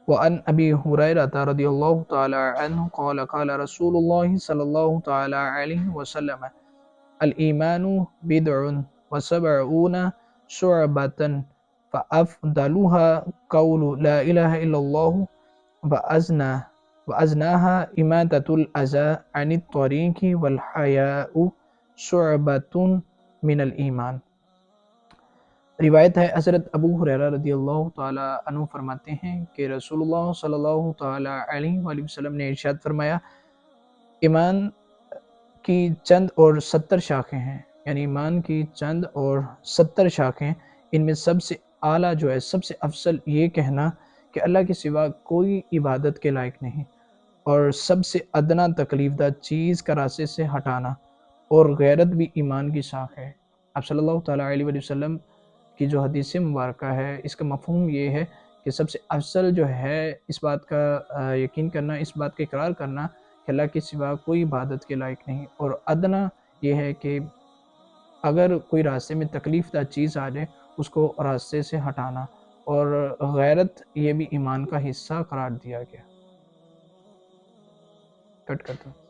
وعن ابی ہریرہ رضی اللہ تعالی عنہ قال قال رسول اللہ صلی اللہ تعالی علیہ وسلم الایمان بدع وسبعون شعبۃ فافضلها قول لا الہ الا اللہ وازناها اماتۃ الاذى عن الطریق والحیاء شعبۃ من الایمان۔ روایت ہے حضرت ابو ہریرہ رضی اللہ تعالیٰ عنہ فرماتے ہیں کہ رسول اللہ صلی اللہ تعالیٰ علیہ وآلہ وسلم نے ارشاد فرمایا، ایمان کی چند اور 70 شاخیں ہیں، یعنی ایمان کی چند اور 70 شاخیں، ان میں سب سے اعلیٰ جو ہے، سب سے افضل یہ کہنا کہ اللہ کے سوا کوئی عبادت کے لائق نہیں، اور سب سے ادنا تکلیف دہ چیز کا راستے سے ہٹانا، اور غیرت بھی ایمان کی شاخ ہے۔ آپ صلی اللہ تعالیٰ علیہ وآلہ وسلم کی جو حدیث مبارکہ ہے، اس کا مفہوم یہ ہے کہ سب سے افضل جو ہے اس بات کا یقین کرنا، اس بات کا اقرار کرنا کہ اللہ کے سوا کوئی عبادت کے لائق نہیں، اور ادنا یہ ہے کہ اگر کوئی راستے میں تکلیف دہ چیز آ جائے اس کو راستے سے ہٹانا، اور غیرت یہ بھی ایمان کا حصہ قرار دیا گیا۔ کٹ کرتا ہوں۔